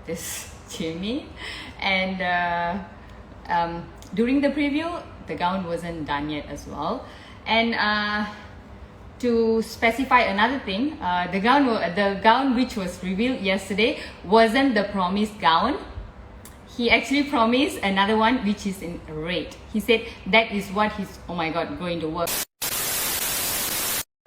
this Jimmy, and during the preview, the gown wasn't done yet as well. And to specify another thing, the gown which was revealed yesterday wasn't the promised gown. He actually promised another one which is in red. He said that is what he's, oh my god, going to work.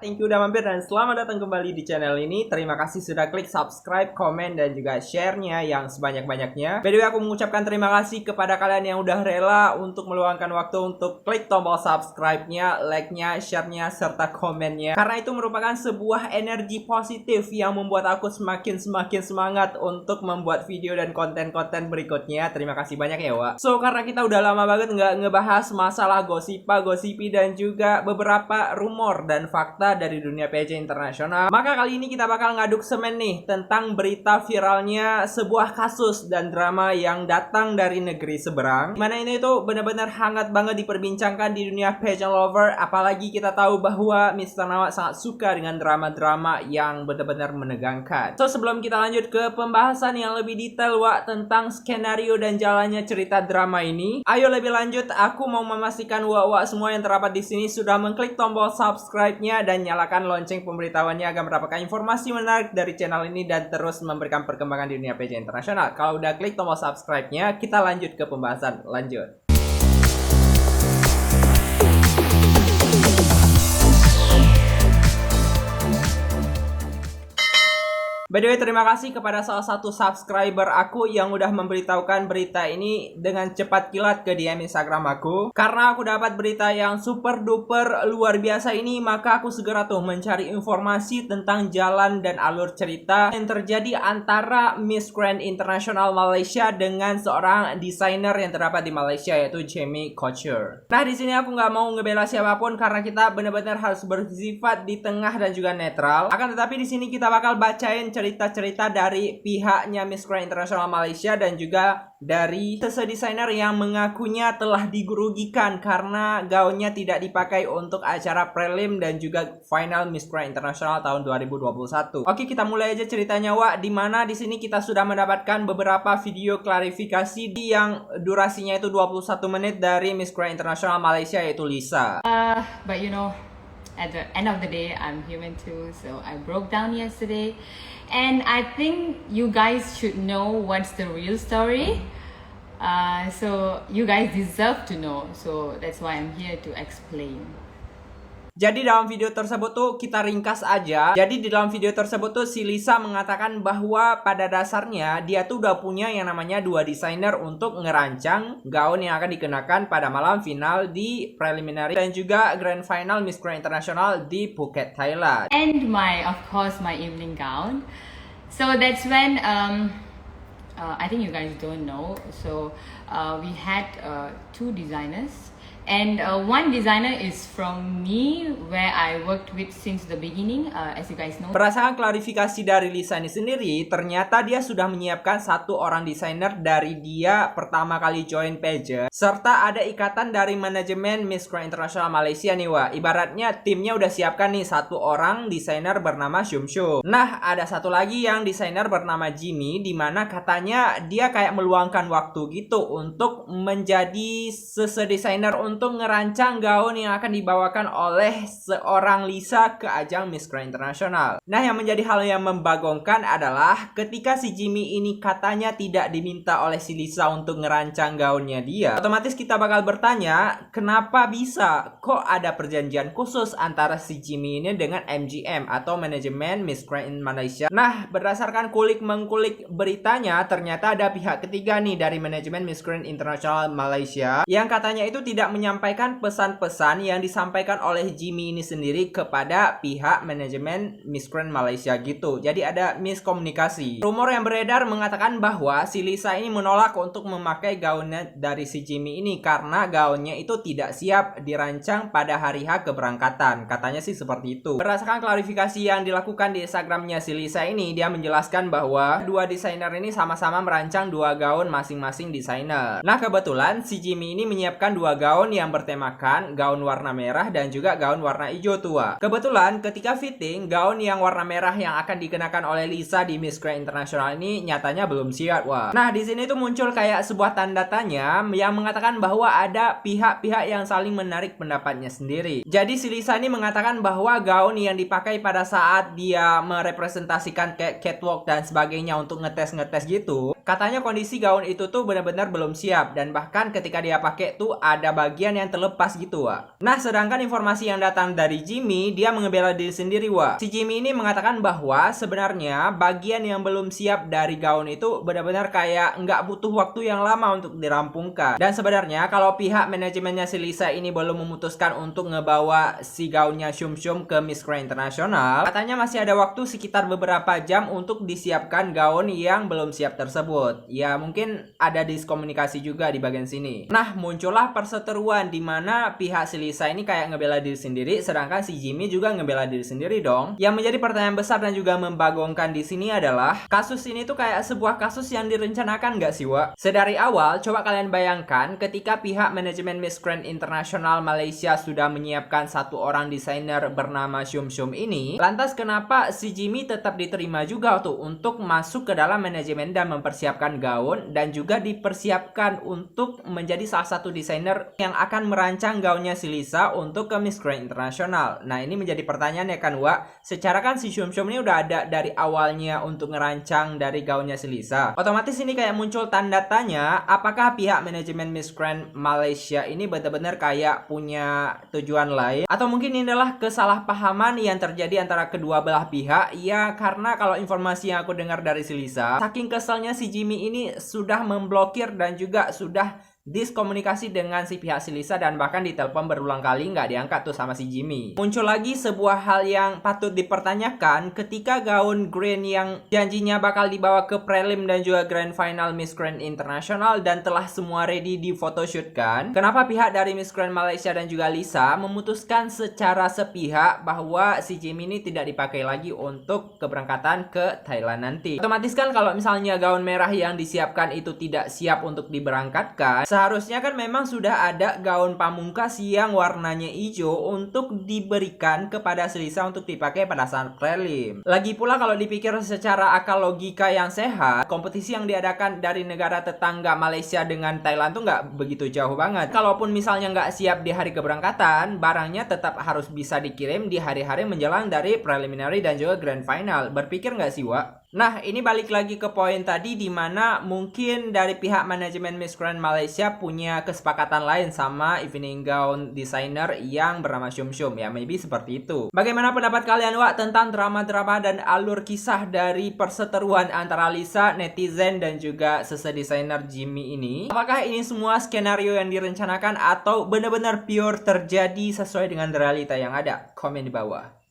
Thank you udah mampir dan selamat datang kembali di channel ini. Terima kasih sudah klik subscribe, komen, dan juga share-nya yang sebanyak-banyaknya. By the way, aku mengucapkan terima kasih kepada kalian yang udah rela untuk meluangkan waktu untuk klik tombol subscribe-nya, like-nya, share-nya, serta komennya. Karena itu merupakan sebuah energi positif yang membuat aku semakin semangat untuk membuat video dan konten-konten berikutnya. Terima kasih banyak ya, Wak. So, karena kita udah lama banget nggak ngebahas masalah gosipi dan juga beberapa rumor dan fakta dari dunia PJ internasional, maka kali ini kita bakal ngaduk semen nih tentang berita viralnya sebuah kasus dan drama yang datang dari negeri seberang, mana ini itu benar-benar hangat banget diperbincangkan di dunia pageant lover. Apalagi kita tahu bahwa Mr. Nawat sangat suka dengan drama-drama yang benar-benar menegangkan. So, sebelum kita lanjut ke pembahasan yang lebih detail, Wak, tentang skenario dan jalannya cerita drama ini, ayo lebih lanjut, aku mau memastikan Wak semua yang terdapat di sini sudah mengklik tombol subscribe-nya dan nyalakan lonceng pemberitahuannya agar mendapatkan informasi menarik dari channel ini dan terus memberikan perkembangan di dunia PJ internasional. Kalau udah klik tombol subscribe-nya, kita lanjut ke pembahasan lanjut. By the way, terima kasih kepada salah satu subscriber aku yang udah memberitahukan berita ini dengan cepat kilat ke DM Instagram aku. Karena aku dapat berita yang super duper luar biasa ini, maka aku segera tuh mencari informasi tentang jalan dan alur cerita yang terjadi antara Miss Grand International Malaysia dengan seorang desainer yang terdapat di Malaysia, yaitu Jamie Couture. Nah, di sini aku nggak mau ngebela siapapun karena kita benar-benar harus bersifat di tengah dan juga netral. Akan tetapi di sini kita bakal bacain cerita-cerita dari pihaknya Miss Grand International Malaysia dan juga dari desainer yang mengakunya telah digerugikan karena gaunnya tidak dipakai untuk acara prelim dan juga final Miss Grand International tahun 2021. Oke, kita mulai aja ceritanya, Wak, di mana di sini kita sudah mendapatkan beberapa video klarifikasi yang durasinya itu 21 menit dari Miss Grand International Malaysia, yaitu Lisa. But you know, at the end of the day, I'm human too, so I broke down yesterday, and I think you guys should know what's the real story. So you guys deserve to know, so that's why I'm here to explain. Jadi dalam video tersebut tuh kita ringkas aja. Jadi di dalam video tersebut tuh si Lisa mengatakan bahwa pada dasarnya dia tuh udah punya yang namanya 2 desainer untuk ngerancang gaun yang akan dikenakan pada malam final di preliminary dan juga grand final Miss Grand International di Phuket, Thailand. And of course, my evening gown. So that's when I think you guys don't know. So we had 2 designers. And one designer is from me, where I worked with since the beginning, as you guys know. Berdasarkan klarifikasi dari Lisa ini sendiri, ternyata dia sudah menyiapkan 1 orang desainer dari dia pertama kali join pageant, serta ada ikatan dari manajemen Miss Grand International Malaysia nih, Wak. Ibaratnya timnya udah siapkan nih 1 orang desainer bernama Shum Shum. Nah, ada 1 lagi yang desainer bernama Jimmy, dimana katanya dia kayak meluangkan waktu gitu untuk menjadi desainer untuk ngerancang gaun yang akan dibawakan oleh seorang Lisa ke ajang Miss Grand International. Nah, yang menjadi hal yang membagongkan adalah ketika si Jimmy ini katanya tidak diminta oleh si Lisa untuk ngerancang gaunnya dia. Otomatis kita bakal bertanya, kenapa bisa? Kok ada perjanjian khusus antara si Jimmy ini dengan MGM atau manajemen Miss Grand in Malaysia? Nah, berdasarkan kulik-mengkulik beritanya, ternyata ada pihak ketiga nih dari manajemen Miss Grand International Malaysia yang katanya itu tidak menyampaikan pesan-pesan yang disampaikan oleh Jimmy ini sendiri kepada pihak manajemen Miss Grand Malaysia gitu. Jadi ada miskomunikasi. Rumor yang beredar mengatakan bahwa si Lisa ini menolak untuk memakai gaunnya dari si Jimmy ini karena gaunnya itu tidak siap dirancang pada hari H keberangkatan. Katanya sih seperti itu. Berdasarkan klarifikasi yang dilakukan di Instagramnya si Lisa ini, dia menjelaskan bahwa 2 desainer ini sama-sama sama-sama merancang 2 gaun masing-masing desainer. Nah, kebetulan si Jimmy ini menyiapkan 2 gaun yang bertemakan gaun warna merah dan juga gaun warna hijau tua. Kebetulan ketika fitting, gaun yang warna merah yang akan dikenakan oleh Lisa di Miss Grand International ini nyatanya belum siap, wah. Nah, di sini tuh muncul kayak sebuah tanda tanya yang mengatakan bahwa ada pihak-pihak yang saling menarik pendapatnya sendiri. Jadi si Lisa ini mengatakan bahwa gaun yang dipakai pada saat dia merepresentasikan kayak catwalk dan sebagainya untuk ngetes gitu, katanya kondisi gaun itu tuh benar-benar belum siap dan bahkan ketika dia pakai tuh ada bagian yang terlepas gitu, wah. Nah, sedangkan informasi yang datang dari Jimmy, dia mengebela diri sendiri, wah. Si Jimmy ini mengatakan bahwa sebenarnya bagian yang belum siap dari gaun itu benar-benar kayak nggak butuh waktu yang lama untuk dirampungkan. Dan sebenarnya kalau pihak manajemennya si Lisa ini belum memutuskan untuk ngebawa si gaunnya Shum ke Miss Grand International, katanya masih ada waktu sekitar beberapa jam untuk disiapkan gaun yang belum siap tersebut. Ya, mungkin ada diskomunikasi juga di bagian sini. Nah, muncullah perseteruan di mana pihak si Lisa ini kayak ngebela diri sendiri, sedangkan si Jimmy juga ngebela diri sendiri dong. Yang menjadi pertanyaan besar dan juga membagongkan di sini adalah, kasus ini tuh kayak sebuah kasus yang direncanakan nggak sih, Wak? Sedari awal, coba kalian bayangkan ketika pihak manajemen Miss Grand International Malaysia sudah menyiapkan 1 orang desainer bernama Shum ini, lantas kenapa si Jimmy tetap diterima juga tuh untuk masuk ke dalam manajemen dan mempersiapkan gaun dan juga dipersiapkan untuk menjadi salah satu desainer yang akan merancang gaunnya si Lisa untuk ke Miss Grand International. Nah, ini menjadi pertanyaan ya kan, Wak? Secara kan si Shum ini udah ada dari awalnya untuk ngerancang dari gaunnya si Lisa. Otomatis ini kayak muncul tanda tanya, apakah pihak manajemen Miss Grand Malaysia ini benar-benar kayak punya tujuan lain, atau mungkin ini adalah kesalahpahaman yang terjadi antara kedua belah pihak. Ya, karena kalau informasi yang aku dengar dari si Lisa, saking keselnya si Jimmy ini sudah memblokir dan juga sudah diskomunikasi dengan si pihak si Lisa dan bahkan ditelepon berulang kali nggak diangkat tuh sama si Jimmy. Muncul lagi sebuah hal yang patut dipertanyakan ketika gaun green yang janjinya bakal dibawa ke prelim dan juga grand final Miss Grand International dan telah semua ready di photoshoot kan. Kenapa pihak dari Miss Grand Malaysia dan juga Lisa memutuskan secara sepihak bahwa si Jimmy ini tidak dipakai lagi untuk keberangkatan ke Thailand nanti? Otomatis kan kalau misalnya gaun merah yang disiapkan itu tidak siap untuk diberangkatkan, seharusnya kan memang sudah ada gaun pamungkas yang warnanya hijau untuk diberikan kepada si Lisa untuk dipakai pada saat prelim. Lagi pula kalau dipikir secara akal logika yang sehat, kompetisi yang diadakan dari negara tetangga Malaysia dengan Thailand tuh nggak begitu jauh banget. Kalaupun misalnya nggak siap di hari keberangkatan, barangnya tetap harus bisa dikirim di hari-hari menjelang dari preliminary dan juga grand final. Berpikir nggak sih, Wak? Nah, ini balik lagi ke poin tadi di mana mungkin dari pihak manajemen Miss Grand Malaysia punya kesepakatan lain sama evening gown designer yang bernama Shum ya, maybe seperti itu. Bagaimana pendapat kalian, Wak, tentang drama-drama dan alur kisah dari perseteruan antara Lisa, netizen dan juga desainer Jimmy ini? Apakah ini semua skenario yang direncanakan atau benar-benar pure terjadi sesuai dengan realita yang ada? Komen di bawah.